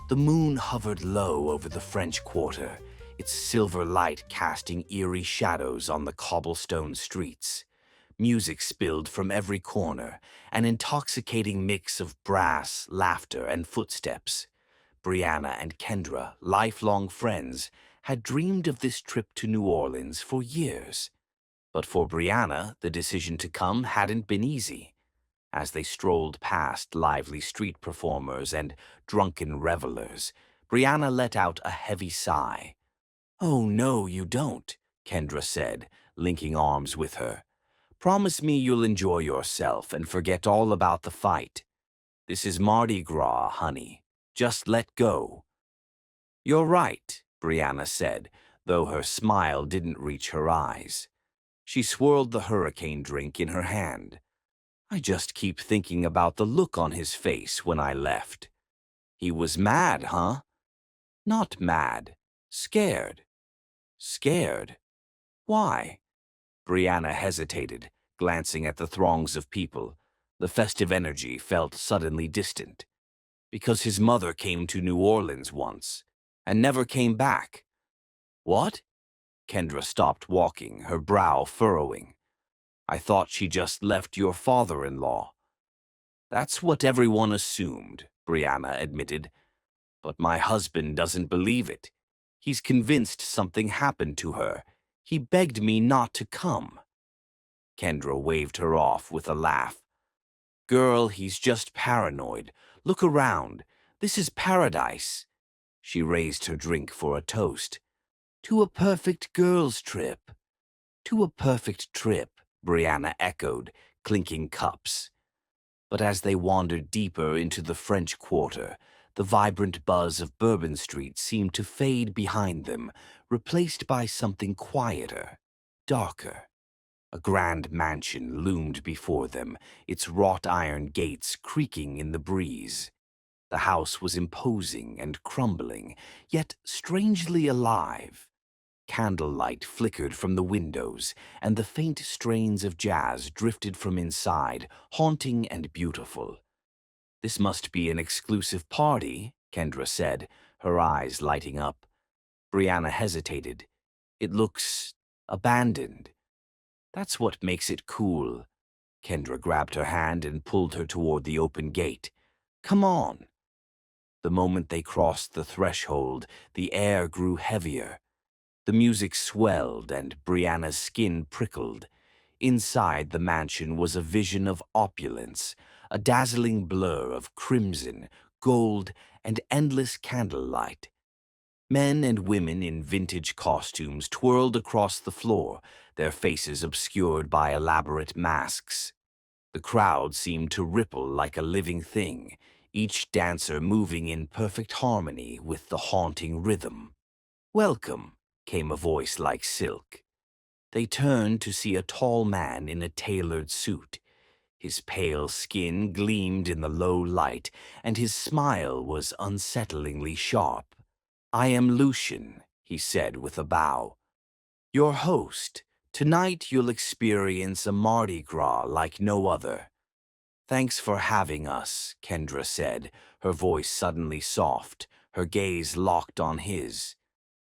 The moon hovered low over the French Quarter, its silver light casting eerie shadows on the cobblestone streets. Music spilled from every corner, an intoxicating mix of brass, laughter, and footsteps. Brianna and Kendra, lifelong friends, had dreamed of this trip to New Orleans for years. But for Brianna, the decision to come hadn't been easy. As they strolled past lively street performers and drunken revelers, Brianna let out a heavy sigh. "Oh, no, you don't," Kendra said, linking arms with her. "Promise me you'll enjoy yourself and forget all about the fight. This is Mardi Gras, honey. Just let go." "You're right," Brianna said, though her smile didn't reach her eyes. She swirled the hurricane drink in her hand. "I just keep thinking about the look on his face when I left. He was mad, huh?" "Not mad. Scared." "Scared? Why?" Brianna hesitated, glancing at the throngs of people. The festive energy felt suddenly distant. "Because his mother came to New Orleans once, and never came back." "What?" Kendra stopped walking, her brow furrowing. "I thought she just left your father-in-law." "That's what everyone assumed," Brianna admitted. "But my husband doesn't believe it. He's convinced something happened to her. He begged me not to come." Kendra waved her off with a laugh. "Girl, he's just paranoid. Look around. This is paradise." She raised her drink for a toast. "To a perfect girls' trip." "To a perfect trip," Brianna echoed, clinking cups. But as they wandered deeper into the French Quarter, the vibrant buzz of Bourbon Street seemed to fade behind them, replaced by something quieter, darker. A grand mansion loomed before them, its wrought-iron gates creaking in the breeze. The house was imposing and crumbling, yet strangely alive. Candlelight flickered from the windows, and the faint strains of jazz drifted from inside, haunting and beautiful. "This must be an exclusive party," Kendra said, her eyes lighting up. Brianna hesitated. "It looks abandoned." "That's what makes it cool." Kendra grabbed her hand and pulled her toward the open gate. "Come on." The moment they crossed the threshold, the air grew heavier. The music swelled and Brianna's skin prickled. Inside the mansion was a vision of opulence, a dazzling blur of crimson, gold, and endless candlelight. Men and women in vintage costumes twirled across the floor, their faces obscured by elaborate masks. The crowd seemed to ripple like a living thing, each dancer moving in perfect harmony with the haunting rhythm. "Welcome," came a voice like silk. They turned to see a tall man in a tailored suit. His pale skin gleamed in the low light, and his smile was unsettlingly sharp. "I am Lucian," he said with a bow. "Your host. Tonight you'll experience a Mardi Gras like no other." "Thanks for having us," Kendra said, her voice suddenly soft, her gaze locked on his.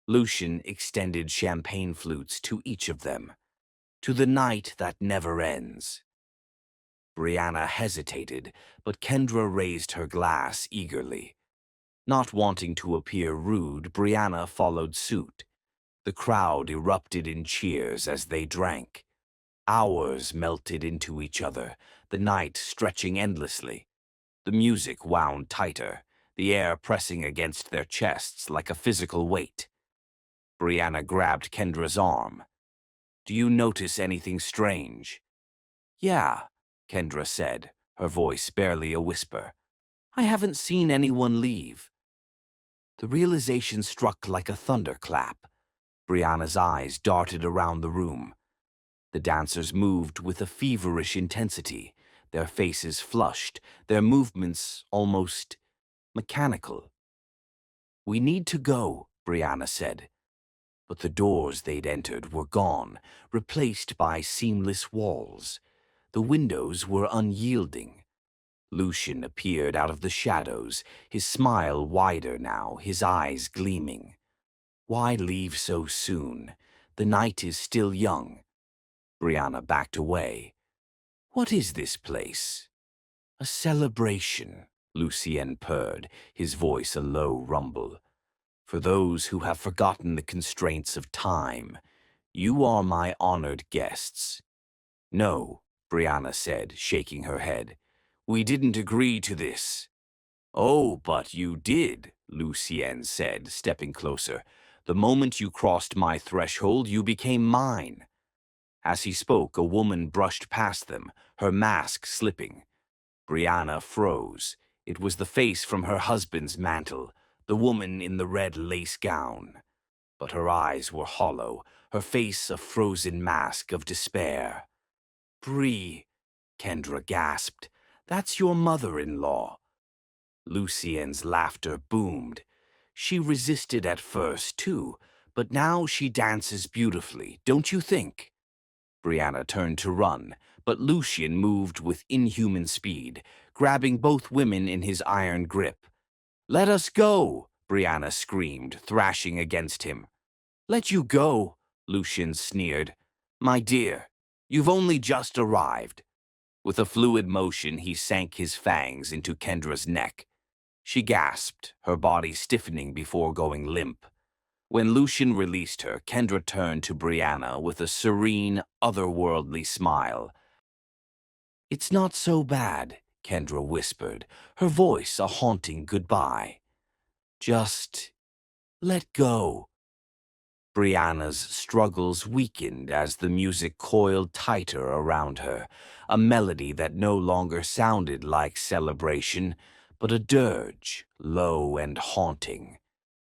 Lucian extended champagne flutes to each of them. "To the night that never ends." Brianna hesitated, but Kendra raised her glass eagerly. Not wanting to appear rude, Brianna followed suit. The crowd erupted in cheers as they drank. Hours melted into each other, the night stretching endlessly. The music wound tighter, the air pressing against their chests like a physical weight. Brianna grabbed Kendra's arm. "Do you notice anything strange?" "Yeah," Kendra said, her voice barely a whisper. "I haven't seen anyone leave." The realization struck like a thunderclap. Brianna's eyes darted around the room. The dancers moved with a feverish intensity, their faces flushed, their movements almost mechanical. "We need to go," Brianna said. But the doors they'd entered were gone, replaced by seamless walls. The windows were unyielding. Lucian appeared out of the shadows, his smile wider now, his eyes gleaming. Why leave so soon? The night is still young. Brianna backed away. What is this place? A celebration, Lucien purred, his voice a low rumble. For those who have forgotten the constraints of time, you are my honored guests. No, Brianna said, shaking her head. We didn't agree to this. Oh, but you did, Lucien said, stepping closer. The moment you crossed my threshold, you became mine. As he spoke, a woman brushed past them, her mask slipping. Brianna froze. It was the face from her husband's mantle, the woman in the red lace gown. But her eyes were hollow, her face a frozen mask of despair. Bree, Kendra gasped, that's your mother-in-law. Lucien's laughter boomed. She resisted at first, too, but now she dances beautifully, don't you think? Brianna turned to run, but Lucien moved with inhuman speed, grabbing both women in his iron grip. Let us go, Brianna screamed, thrashing against him. Let you go, Lucien sneered. My dear, you've only just arrived. With a fluid motion, he sank his fangs into Kendra's neck. She gasped, her body stiffening before going limp. When Lucien released her, Kendra turned to Brianna with a serene, otherworldly smile. It's not so bad, Kendra whispered, her voice a haunting goodbye. Just let go. Brianna's struggles weakened as the music coiled tighter around her, a melody that no longer sounded like celebration, but a dirge, low and haunting.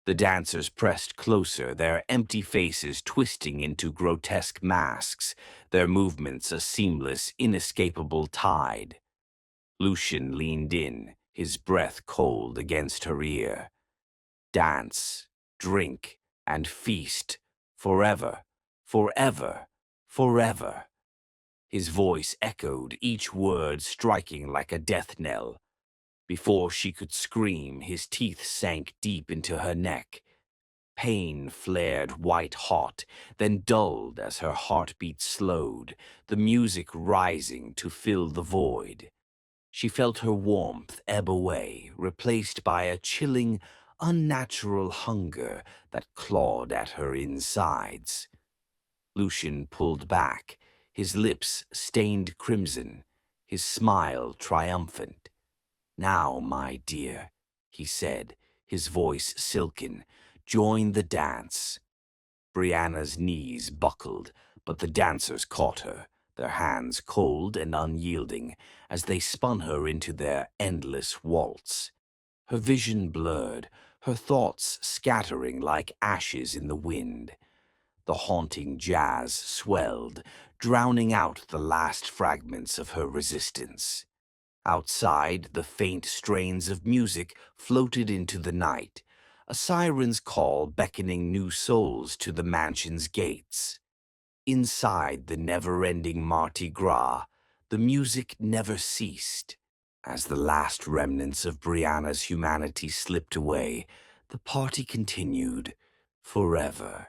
The dancers pressed closer, their empty faces twisting into grotesque masks, their movements a seamless, inescapable tide. Lucien leaned in, his breath cold against her ear. Dance, drink, and feast, forever, forever, forever. His voice echoed, each word striking like a death knell. Before she could scream, his teeth sank deep into her neck. Pain flared white-hot, then dulled as her heartbeat slowed, the music rising to fill the void. She felt her warmth ebb away, replaced by a chilling, unnatural hunger that clawed at her insides. Lucien pulled back, his lips stained crimson, his smile triumphant. Now, my dear, he said, his voice silken, join the dance. Brianna's knees buckled, but the dancers caught her, their hands cold and unyielding, as they spun her into their endless waltz. Her vision blurred, her thoughts scattering like ashes in the wind. The haunting jazz swelled, drowning out the last fragments of her resistance. Outside, the faint strains of music floated into the night, a siren's call beckoning new souls to the mansion's gates. Inside the never-ending Marti Gras, the music never ceased. As the last remnants of Brianna's humanity slipped away, the party continued forever.